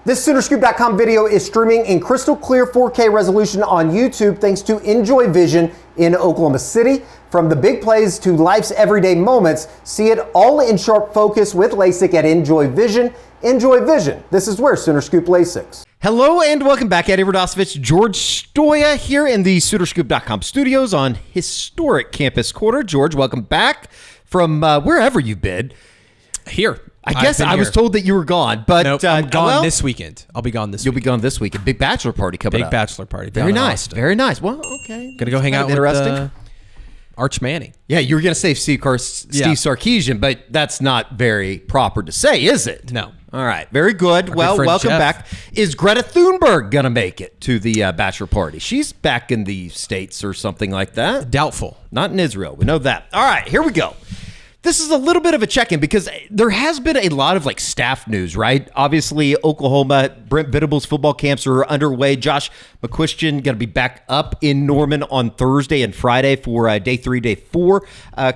This SoonerScoop.com video is streaming in crystal clear 4K resolution on YouTube thanks to Enjoy Vision in Oklahoma City. From the big plays to life's everyday moments, see it all in sharp focus with LASIK at Enjoy Vision. Enjoy Vision. This is where SoonerScoop LASIKs. Hello and welcome back. Eddie Radosevich, George Stoia here in the SoonerScoop.com studios on historic Campus Quarter. George, welcome back from wherever you've been. Here. I guess I was told that you were gone, but nope, I'm gone this weekend. I'll be gone this weekend. You'll be gone this weekend. Big bachelor party coming up. Big bachelor party. Very nice. Very nice. Well, okay. Gonna go hang out with Arch Manning. Yeah, you were going to say Steve Sarkisian, but that's not very proper to say, is it? No. All right. Very good. Well, welcome back. Is Greta Thunberg going to make it to the bachelor party? She's back in the States or something like that. Doubtful. Not in Israel. We know that. All right. Here we go. This is a little bit of a check-in because there has been a lot of staff news, right? Obviously, Oklahoma, Brent Venables football camps are underway. Josh McCuistion going to be back up in Norman on Thursday and Friday for day 3, day 4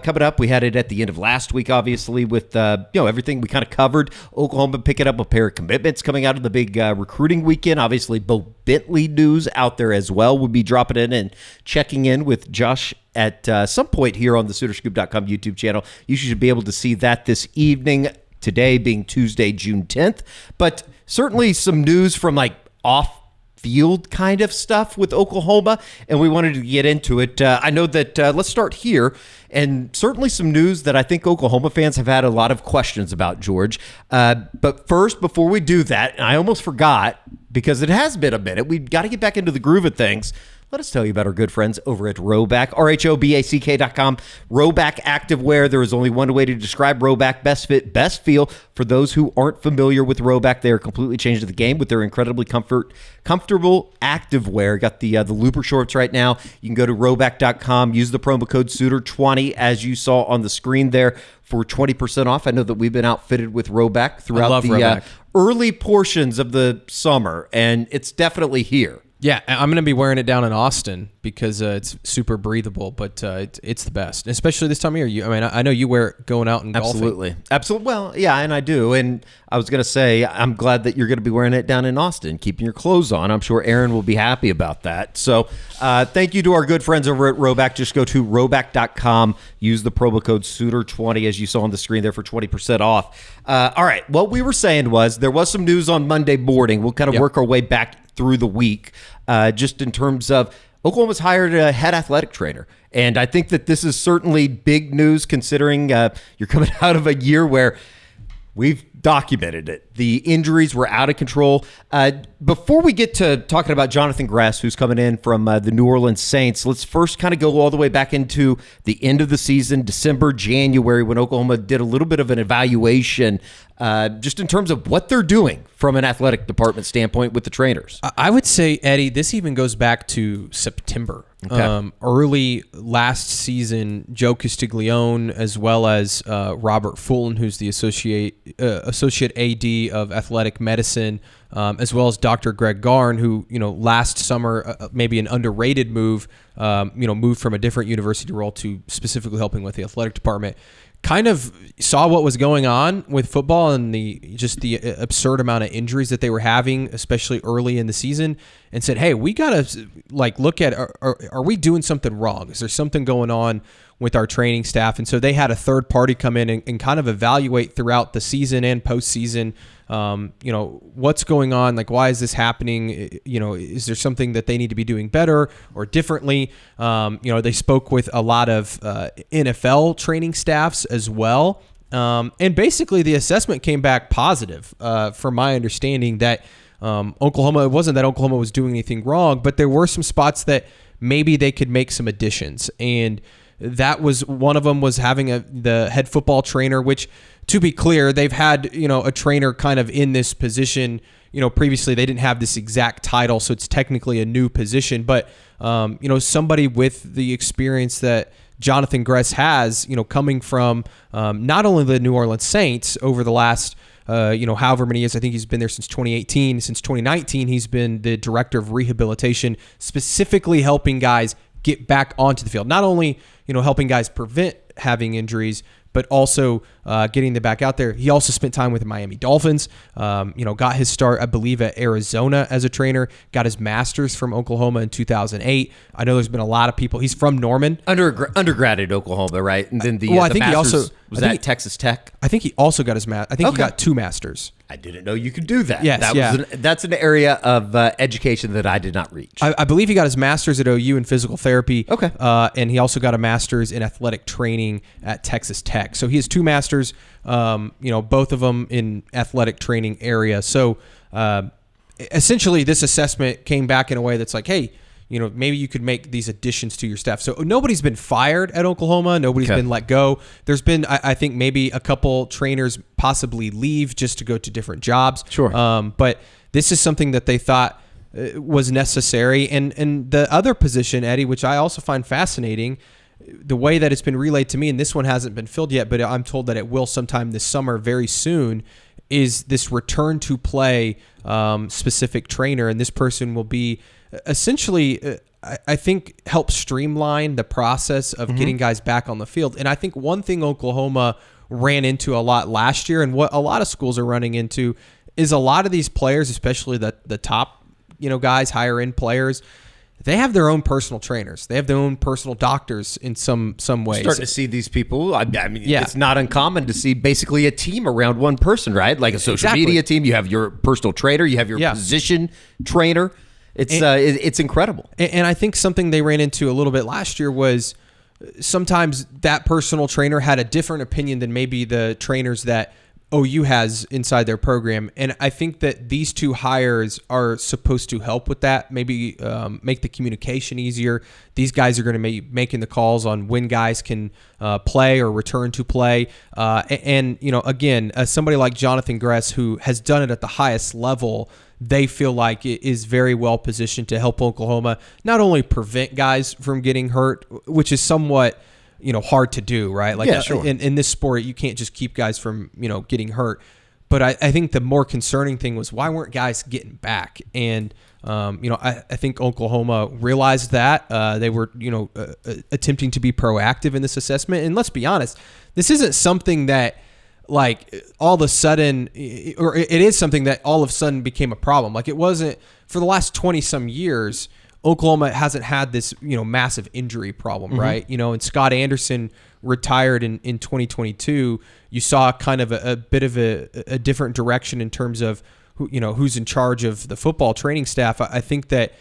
coming up. We had it at the end of last week, obviously, with everything we kind of covered. Oklahoma picking up a pair of commitments coming out of the big recruiting weekend. Obviously, Bo Bentley news out there as well. We'll be dropping in and checking in with Josh at some point here on the SoonerScoop.com YouTube channel. You should be able to see that this evening, today being Tuesday, June 10th. But certainly some news from off-field kind of stuff with Oklahoma, and we wanted to get into it. I know that let's start here, and certainly some news that I think Oklahoma fans have had a lot of questions about, George. But first, before we do that, and I almost forgot, because it has been a minute, we've got to get back into the groove of things. Let us tell you about our good friends over at Rhoback, RHOBACK.com. Rhoback Activewear. There is only one way to describe Rhoback: best fit, best feel. For those who aren't familiar with Rhoback, they are completely changed the game with their incredibly comfortable activewear. Got the Looper shorts right now. You can go to Rhoback.com, use the promo code Suitor20 as you saw on the screen there for 20% off. I know that we've been outfitted with Rhoback throughout the early portions of the summer, and it's definitely here. Yeah, I'm going to be wearing it down in Austin because it's super breathable, but it's the best, especially this time of year. I know you wear it going out and golfing. Absolutely. Well, yeah, and I do. And I was going to say, I'm glad that you're going to be wearing it down in Austin, keeping your clothes on. I'm sure Aaron will be happy about that. So thank you to our good friends over at Rhoback. Just go to Rhoback.com, use the promo code Suitor20 as you saw on the screen there for 20% off. All right, what we were saying was there was some news on Monday morning. We'll kind of work our way back through the week, just in terms of Oklahoma's hired a head athletic trainer. And I think that this is certainly big news considering you're coming out of a year where we've documented it. The injuries were out of control. Before we get to talking about Jonathan Gress, who's coming in from the New Orleans Saints, let's first kind of go all the way back into the end of the season, December, January, when Oklahoma did a little bit of an evaluation just in terms of what they're doing from an athletic department standpoint with the trainers. I would say, Eddie, this even goes back to September. Okay. Early last season, Joe Castiglione, as well as Robert Fulton, who's the associate AD of athletic medicine, as well as Dr. Greg Garn, who last summer maybe an underrated move, moved from a different university role to specifically helping with the athletic department. Kind of saw what was going on with football and the absurd amount of injuries that they were having, especially early in the season, and said, "Hey, we gotta look at are we doing something wrong? Is there something going on with our training staff?" And so they had a third party come in and kind of evaluate throughout the season and postseason. What's going on? Why is this happening? Is there something that they need to be doing better or differently? They spoke with a lot of NFL training staffs as well. And basically the assessment came back positive from my understanding that Oklahoma, it wasn't that Oklahoma was doing anything wrong, but there were some spots that maybe they could make some additions. And that was one of them, was having the head football trainer, which, to be clear, they've had, a trainer kind of in this position. Previously they didn't have this exact title, so it's technically a new position, but, somebody with the experience that Jonathan Gress has, coming from not only the New Orleans Saints over the last, however many years. I think he's been there since 2018. Since 2019, he's been the director of rehabilitation, specifically helping guys get back onto the field. Not only, helping guys prevent having injuries, but also getting them back out there. He also spent time with the Miami Dolphins, got his start, I believe, at Arizona as a trainer, got his master's from Oklahoma in 2008. I know there's been a lot of people. He's from Norman. Undergrad at Oklahoma, right? And then I think he also was at Texas Tech. I think he also got his I think he got 2 masters. I didn't know you could do that. Yes, That's an area of education that I did not reach. I believe he got his master's at OU in physical therapy. Okay. And he also got a master's in athletic training at Texas Tech. So he has 2 masters, both of them in athletic training area. So essentially this assessment came back in a way that's like, hey, maybe you could make these additions to your staff. So nobody's been fired at Oklahoma. Nobody's been let go. There's been, I think, maybe a couple trainers possibly leave just to go to different jobs. Sure. But this is something that they thought was necessary. And the other position, Eddie, which I also find fascinating, the way that it's been relayed to me, and this one hasn't been filled yet, but I'm told that it will sometime this summer, very soon, is this return to play specific trainer. And this person will be essentially, I think, help streamline the process of getting guys back on the field. And I think one thing Oklahoma ran into a lot last year, and what a lot of schools are running into, is a lot of these players, especially the top, guys, higher end players, they have their own personal trainers. They have their own personal doctors in some ways. Starting to see these people. I mean, it's not uncommon to see basically a team around one person, right? Like a social media team. You have your personal trainer. You have your position trainer. It's incredible. And I think something they ran into a little bit last year was sometimes that personal trainer had a different opinion than maybe the trainers that OU has inside their program. And I think that these 2 hires are supposed to help with that, maybe make the communication easier. These guys are going to be making the calls on when guys can play or return to play. And again, somebody like Jonathan Gress, who has done it at the highest level, they feel like it is very well positioned to help Oklahoma not only prevent guys from getting hurt, which is somewhat hard to do, right? Like sure. In this sport, you can't just keep guys from getting hurt. But I think the more concerning thing was, why weren't guys getting back? And I think Oklahoma realized that they were attempting to be proactive in this assessment. And let's be honest, this isn't something that, like, all of a sudden, or it is something that all of a sudden became a problem. Like, it wasn't for the last 20 some years. Oklahoma hasn't had this, massive injury problem, right? And Scott Anderson retired in 2022. You saw kind of a bit of a different direction in terms of who's in charge of the football training staff. I think that,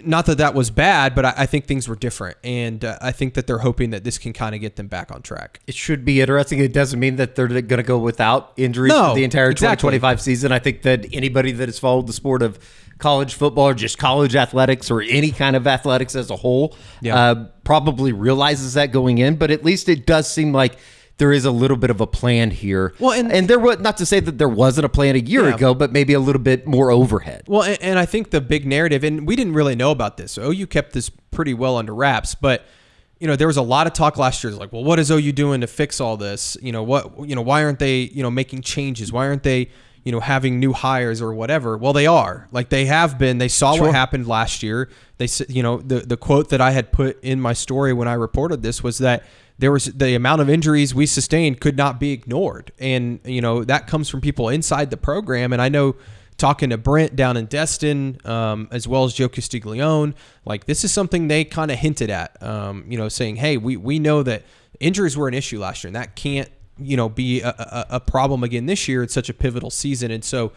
not that was bad, but I think things were different. And I think that they're hoping that this can kind of get them back on track. It should be interesting. It doesn't mean that they're going to go without injuries for the entire 2025 season. I think that anybody that has followed the sport of college football or just college athletics or any kind of athletics as a whole probably realizes that going in. But at least it does seem like there is a little bit of a plan here. Well, and there was, not to say that there wasn't a plan a year ago, but maybe a little bit more overhead. Well, and I think the big narrative, and we didn't really know about this. OU kept this pretty well under wraps, but there was a lot of talk last year. Like, well, what is OU doing to fix all this? Why aren't they, making changes? Why aren't they, having new hires or whatever? Well, they are. Like, they have been. They saw what happened last year. They said, the quote that I had put in my story when I reported this was that there was the amount of injuries we sustained could not be ignored. And, that comes from people inside the program. And I know, talking to Brent down in Destin, as well as Joe Castiglione, like, this is something they kind of hinted at, saying, hey, we know that injuries were an issue last year, and that can't, be a problem again this year. It's such a pivotal season. And so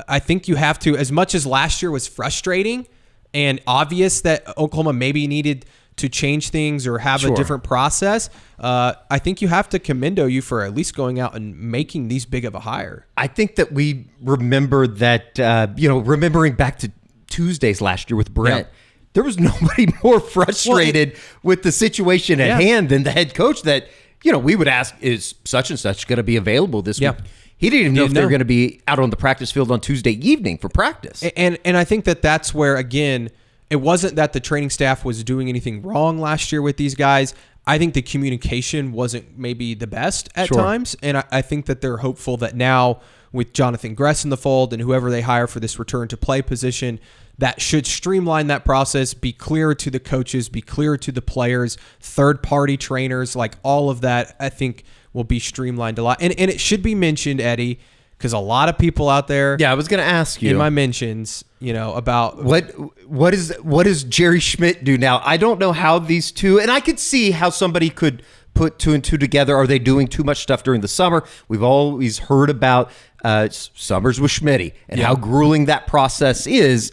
I think you have to, as much as last year was frustrating and obvious that Oklahoma maybe needed to change things or have a different process, I think you have to commend OU for at least going out and making these big of a hire. I think that we remember that, remembering back to Tuesdays last year with Brent, there was nobody more frustrated with the situation at hand than the head coach that, we would ask, is such and such going to be available this week? He didn't even know if they were going to be out on the practice field on Tuesday evening for practice. And I think that's where, again, it wasn't that the training staff was doing anything wrong last year with these guys. I think the communication wasn't maybe the best at times. And I think that they're hopeful that now, with Jonathan Gress in the fold and whoever they hire for this return to play position, that should streamline that process, be clearer to the coaches, be clearer to the players, third-party trainers, like all of that, I think will be streamlined a lot. And it should be mentioned, Eddie, because a lot of people out there, I was going to ask you in my mentions, about what does Jerry Schmidt do now? I don't know how these two, and I could see how somebody could put two and two together. Are they doing too much stuff during the summer? We've always heard about summers with Schmidt and how grueling that process is.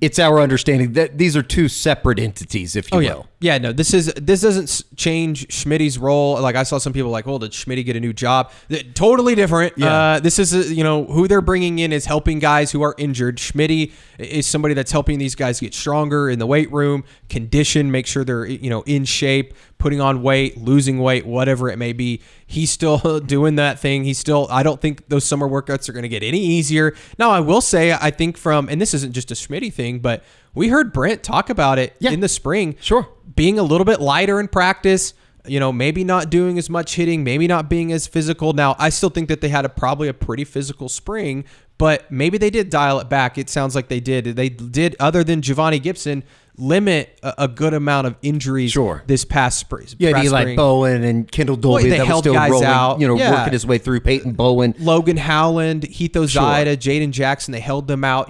It's our understanding that these are two separate entities, if you will. Yeah, no, this doesn't change Schmidt's role. Like I saw some people like, well, did Schmidt get a new job? Totally different. Yeah. This is, who they're bringing in is helping guys who are injured. Schmidt is somebody that's helping these guys get stronger in the weight room, condition, make sure they're, in shape, putting on weight, losing weight, whatever it may be. He's still doing that thing. I don't think those summer workouts are going to get any easier. Now, I will say, I think and this isn't just a Schmidt thing, but we heard Brent talk about it in the spring. Sure. Being a little bit lighter in practice, maybe not doing as much hitting, maybe not being as physical. Now, I still think that they had probably a pretty physical spring, but maybe they did dial it back. It sounds like they did. They did, other than Giovanni Gibson, limit a good amount of injuries this past spring. Yeah, Eli Bowen and Kendall Dolby that was still guys rolling, out. Working his way through. Peyton Bowen. Logan Howland, Heath Ozida, Jaden Jackson, they held them out.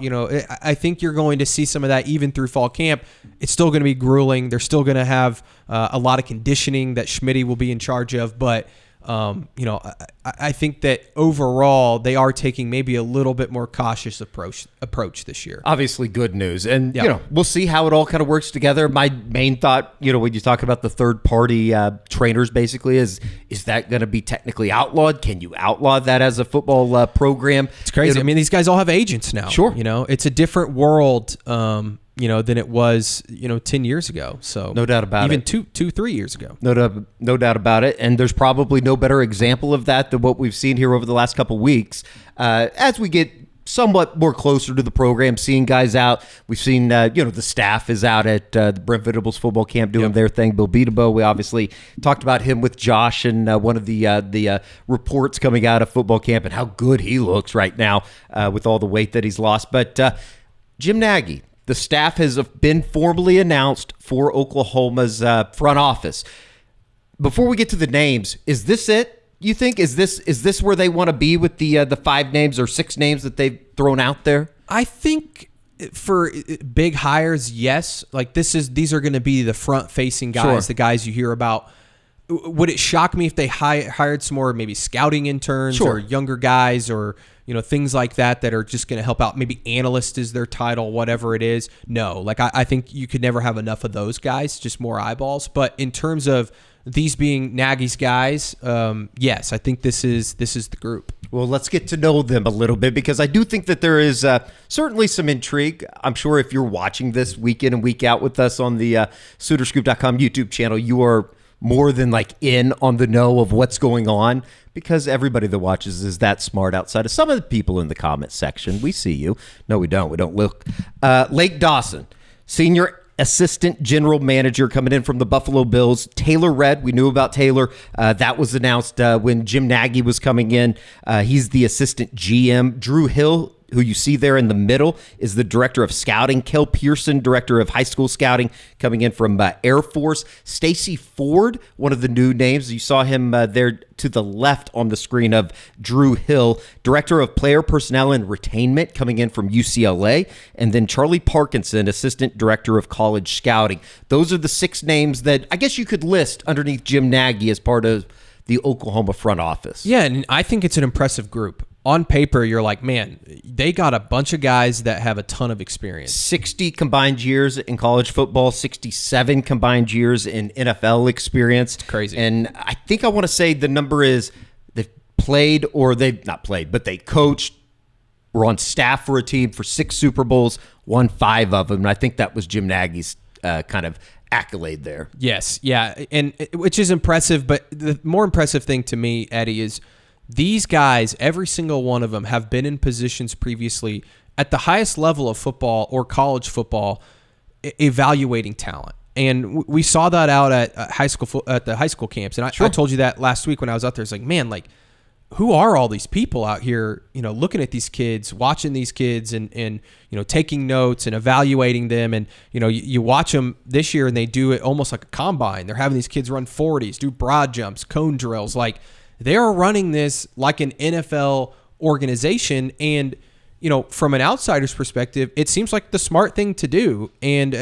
I think you're going to see some of that even through fall camp. It's still going to be grueling. They're still going to have a lot of conditioning that Schmidt will be in charge of, but I think that overall they are taking maybe a little bit more cautious approach this year. Obviously good news. And, we'll see how it all kind of works together. My main thought, when you talk about the third party trainers basically is that going to be technically outlawed? Can you outlaw that as a football program? It's crazy. These guys all have agents now. Sure. It's a different world, than it was, 10 years ago. So no doubt about even it. Even 3 years ago. No doubt about it. And there's probably no better example of that than what we've seen here over the last couple of weeks. As we get somewhat more closer to the program, seeing guys out, we've seen, the staff is out at the Brent Venables football camp doing their thing. Beabo, we obviously talked about him with Josh and one of the reports coming out of football camp and how good he looks right now with all the weight that he's lost. But Jim Nagy, the staff has been formally announced for Oklahoma's front office. Before we get to the names, is this it? You think is this where they want to be with the 5 names or 6 names that they've thrown out there? I think for big hires, yes. Like these are going to be the front facing guys, the guys you hear about. Would it shock me if they hired some more maybe scouting interns or younger guys or things like that are just going to help out? Maybe analyst is their title, whatever it is. No, like I think you could never have enough of those guys, just more eyeballs. But in terms of these being Nagy's guys, yes, I think this is the group. Well, let's get to know them a little bit because I do think that there is certainly some intrigue. I'm sure if you're watching this week in and week out with us on the SoonerScoop.com YouTube channel, you are more than in on the know of what's going on because everybody that watches is that smart outside of some of the people in the comment section. We see you. No, we don't. We don't look. Lake Dawson, senior assistant general manager coming in from the Buffalo Bills. Taylor Redd, we knew about Taylor. That was announced when Jim Nagy was coming in. He's the assistant GM. Drew Hill, who you see there in the middle, is the director of scouting. Kel Pearson, director of high school scouting, coming in from Air Force. Stacy Ford, one of the new names. You saw him there to the left on the screen of Drew Hill, director of player personnel and retainment, coming in from UCLA. And then Charlie Parkinson, assistant director of college scouting. Those are the 6 names that I guess you could list underneath Jim Nagy as part of the Oklahoma front office. Yeah, and I think it's an impressive group. On paper, you're like, man, they got a bunch of guys that have a ton of experience. 60 combined years in college football, 67 combined years in NFL experience. It's crazy. And I think I want to say the number is they've played, or they've not played, but they coached, were on staff for a team for 6 Super Bowls, won 5 of them. And I think that was Jim Nagy's kind of accolade there. Yes, yeah, and which is impressive. But the more impressive thing to me, Eddie, is these guys, every single one of them, have been in positions previously at the highest level of football or college football, evaluating talent. And we saw that out at the high school camps. And I told you that last week when I was out there. It's like, man, who are all these people out here, looking at these kids, watching these kids and taking notes and evaluating them. And, you watch them this year and they do it almost like a combine. They're having these kids run 40s, do broad jumps, cone drills. They are running this like an NFL organization, and from an outsider's perspective, it seems like the smart thing to do. And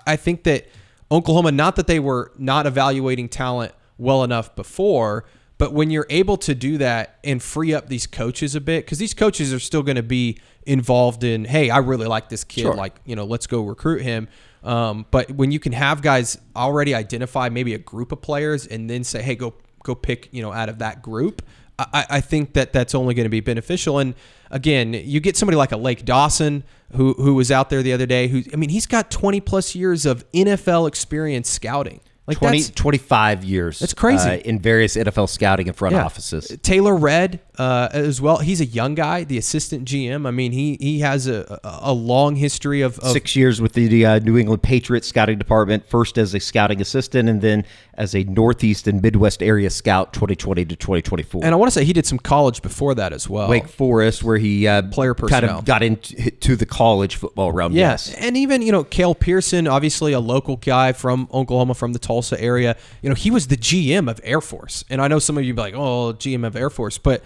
I think that Oklahoma, not that they were not evaluating talent well enough before, but when you're able to do that and free up these coaches a bit, because these coaches are still going to be involved in, hey, I really like this kid, Sure. Let's go recruit him. But when you can have guys already identify maybe a group of players and then say, hey, go pick, out of that group, I think that's only going to be beneficial. And again, you get somebody like a Lake Dawson who was out there the other day, he's got 20 plus years of NFL experience scouting. Like 25 years. That's crazy. In various NFL scouting and front offices. Taylor Redd as well. He's a young guy, the assistant GM. He has a long history of 6 years with the New England Patriots scouting department, first as a scouting assistant and then as a Northeast and Midwest area scout 2020 to 2024. And I want to say he did some college before that as well. Wake Forest, where he player personnel kind of got into the college football realm. Yes. And even, Cale Pearson, obviously a local guy from Oklahoma, from the Tulsa area. He was the GM of Air Force. And I know some of you be like, oh, GM of Air Force. But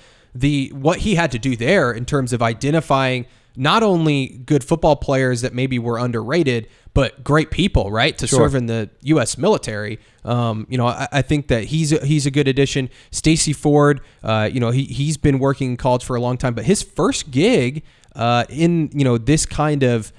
what he had to do there in terms of identifying not only good football players that maybe were underrated, but great people, right, to serve in the U.S. military. I think that he's a good addition. Stacey Ford, he's been working in college for a long time, but his first gig in this kind of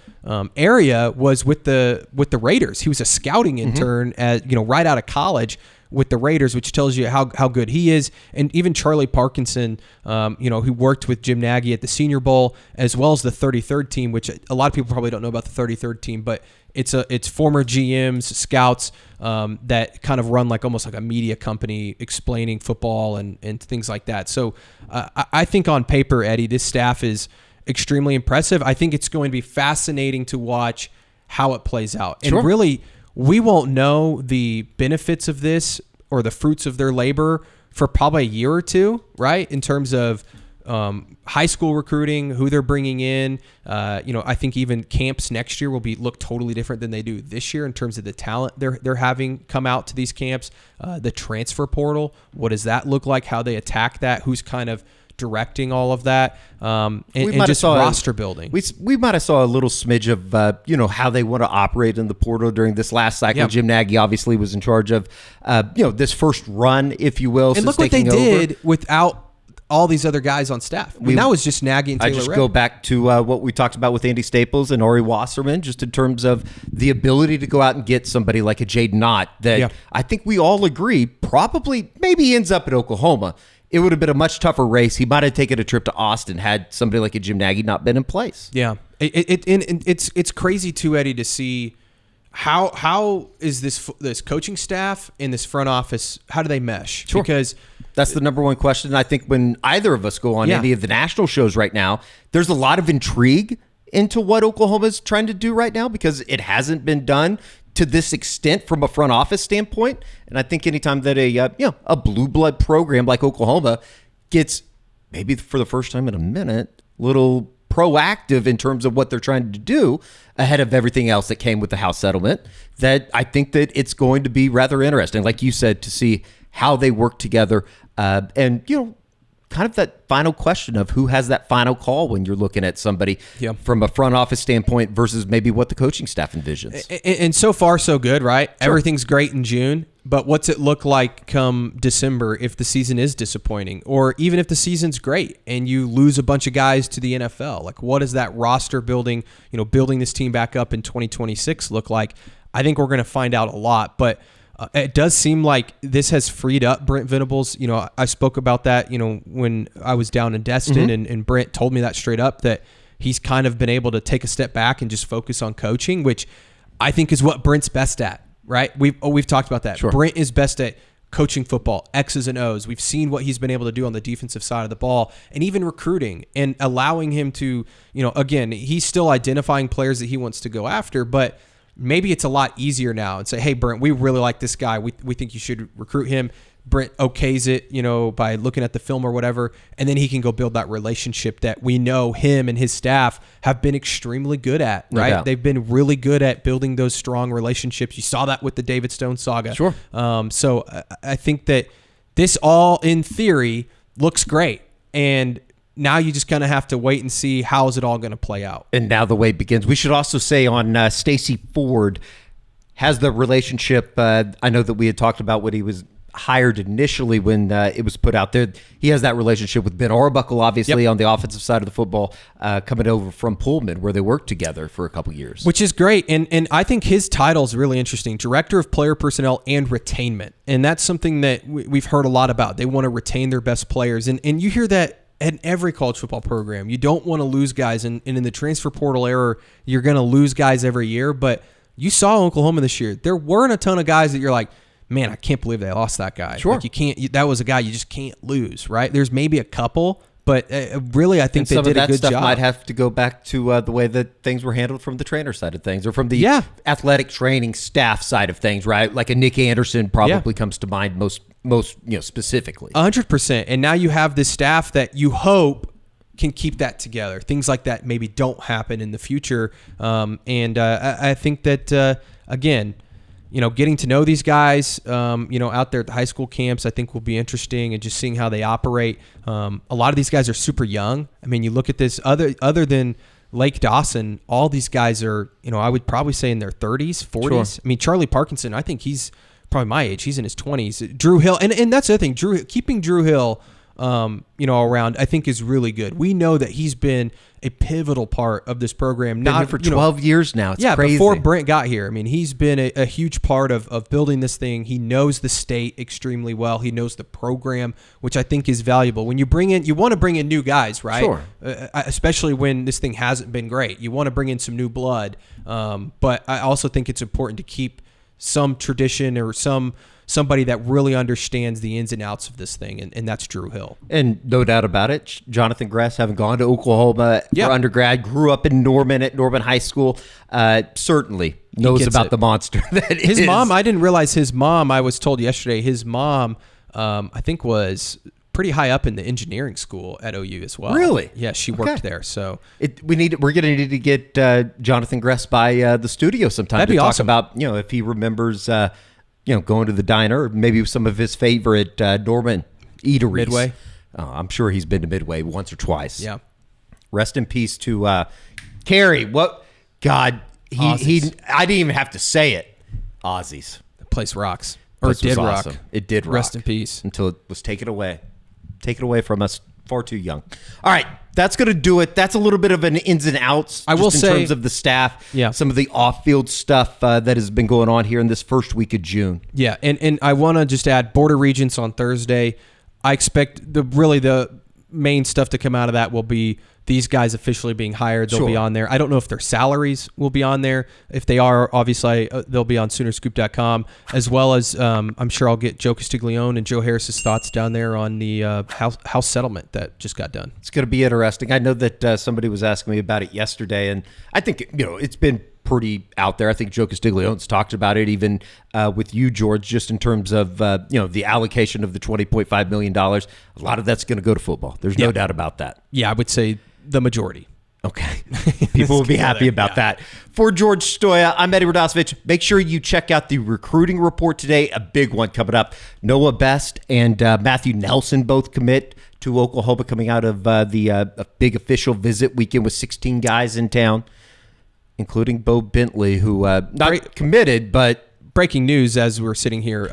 area was with the Raiders. He was a scouting intern right out of college with the Raiders, which tells you how good he is. And even Charlie Parkinson, who worked with Jim Nagy at the Senior Bowl, as well as the 33rd team, which a lot of people probably don't know about the 33rd team, but it's former GMs, scouts that kind of run almost like a media company explaining football and things like that. So I think on paper, Eddie, this staff is extremely impressive. I think it's going to be fascinating to watch how it plays out. And really, we won't know the benefits of this or the fruits of their labor for probably a year or two, right? In terms of high school recruiting, who they're bringing in. I think even camps next year will look totally different than they do this year in terms of the talent they're having come out to these camps. The transfer portal, what does that look like? How they attack that? Who's kind of directing all of that, and just roster building. We might have saw a little smidge of how they want to operate in the portal during this last cycle. Yep. Jim Nagy obviously was in charge of this first run, if you will. And look what they did without all these other guys on staff. That was just Nagy and Taylor I just Redd. go back to what we talked about with Andy Staples and Ari Wasserman, just in terms of the ability to go out and get somebody like a Jaden Knott that I think we all agree probably maybe ends up at Oklahoma. It would have been a much tougher race. He might have taken a trip to Austin had somebody like a Jim Nagy not been in place. Yeah, it's crazy too, Eddie, to see how is this coaching staff and this front office, how do they mesh? Sure. Because that's the number one question. I think when either of us go on any of the national shows right now, there's a lot of intrigue into what Oklahoma is trying to do right now because it hasn't been done to this extent from a front office standpoint. And I think anytime that a blue blood program like Oklahoma gets, maybe for the first time in a minute, little proactive in terms of what they're trying to do ahead of everything else that came with the House settlement, that I think that it's going to be rather interesting, like you said, to see how they work together. And kind of that final question of who has that final call when you're looking at somebody from a front office standpoint versus maybe what the coaching staff envisions. And so far, so good, right? Sure. Everything's great in June, but what's it look like come December if the season is disappointing? Or even if the season's great and you lose a bunch of guys to the NFL? Like, what does that roster building, building this team back up in 2026 look like? I think we're going to find out a lot, but it does seem like this has freed up Brent Venables. I spoke about that, when I was down in Destin, and Brent told me that straight up, that he's kind of been able to take a step back and just focus on coaching, which I think is what Brent's best at, right? We've talked about that. Sure. Brent is best at coaching football, X's and O's. We've seen what he's been able to do on the defensive side of the ball and even recruiting and allowing him to, again, he's still identifying players that he wants to go after, but maybe it's a lot easier now and say, hey, Brent, we really like this guy. We think you should recruit him. Brent okays it, by looking at the film or whatever, and then he can go build that relationship that we know him and his staff have been extremely good at, right? No doubt. They've been really good at building those strong relationships. You saw that with the David Stone saga. Sure. So I think that this all in theory looks great. And now you just kind of have to wait and see how is it all going to play out. And now the wait begins. We should also say on Stacey Ford has the relationship. I know that we had talked about when he was hired initially when it was put out there. He has that relationship with Ben Arbuckle, obviously, on the offensive side of the football, coming over from Pullman, where they worked together for a couple years. Which is great. And I think his title is really interesting. Director of Player Personnel and Retainment. And that's something that we've heard a lot about. They want to retain their best players. And you hear that in every college football program. You don't want to lose guys. And in the transfer portal era, you're going to lose guys every year. But you saw Oklahoma this year. There weren't a ton of guys that you're like, man, I can't believe they lost that guy. Sure. Like you can't. That was a guy you just can't lose, right? There's maybe a couple, but really, I think they did a good job. Some of that stuff might have to go back to the way that things were handled from the trainer side of things, or from the athletic training staff side of things, right? Like a Nick Anderson probably comes to mind most specifically. 100%. And now you have this staff that you hope can keep that together. Things like that maybe don't happen in the future. I think that again, getting to know these guys, out there at the high school camps, I think will be interesting, and just seeing how they operate. A lot of these guys are super young. I mean, you look at this, other than Lake Dawson, all these guys are, I would probably say in their 30s, 40s. Sure. I mean, Charlie Parkinson, I think he's probably my age. He's in his 20s. Drew Hill, and that's the other thing. Keeping Drew Hill, around, I think is really good. We know that he's been a pivotal part of this program. Been here for 12 years now. It's crazy. Before Brent got here. I mean, he's been a huge part of building this thing. He knows the state extremely well. He knows the program, which I think is valuable. When you want to bring in new guys, right? Sure. Especially when this thing hasn't been great. You want to bring in some new blood. But I also think it's important to keep some tradition or somebody that really understands the ins and outs of this thing, and that's Drew Hill. And no doubt about it, Jonathan Gress, having gone to Oklahoma for undergrad, grew up in Norman at Norman High School, certainly knows about the monster that his mom. I didn't realize his mom, I was told yesterday, his mom, I think was pretty high up in the engineering school at OU as well. Really? Yeah, she worked there. So we're going to need to get Jonathan Gress by the studio sometime. That'd be talk awesome. About if he remembers going to the diner, maybe some of his favorite Norman eateries. Midway. I'm sure he's been to Midway once or twice. Yeah. Rest in peace to Carey. What? God, I didn't even have to say it. Aussies. The place rocks. Or it did rock. Awesome. It did rock. Rest in peace. Until it was taken away. Taken away from us far too young. All right, that's going to do it. That's a little bit of an ins and outs. I will say, in terms of the staff, some of the off-field stuff that has been going on here in this first week of June. Yeah, and I want to just add Board of Regents on Thursday. I expect the main stuff to come out of that will be these guys officially being hired. They'll be on there. I don't know if their salaries will be on there. If they are, obviously, they'll be on SoonerScoop.com, as well as I'm sure I'll get Joe Castiglione and Joe Harris's thoughts down there on the house settlement that just got done. It's going to be interesting. I know that somebody was asking me about it yesterday, and I think it's been pretty out there. I think Joe Castiglione's talked about it, even with you, George, just in terms of the allocation of the $20.5 million. A lot of that's going to go to football. There's no doubt about that. Yeah, I would say the majority. Okay. People will be happy about that. For George Stoia, I'm Eddie Radosevich. Make sure you check out the recruiting report today. A big one coming up. Noah Best and Matthew Nelson both commit to Oklahoma, coming out of the big official visit weekend with 16 guys in town, including Bo Bentley, who not committed, but... Breaking news as we're sitting here,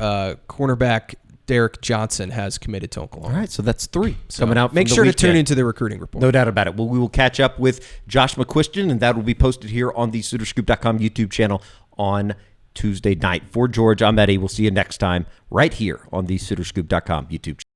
cornerback Derek Johnson has committed to Oklahoma. All right, so that's 3 coming out from Make the sure weekend. to tune into the recruiting report. No doubt about it. Well, we will catch up with Josh McQuiston, and that will be posted here on the SoonerScoop.com YouTube channel on Tuesday night. For George, I'm Eddie. We'll see you next time right here on the SoonerScoop.com YouTube channel.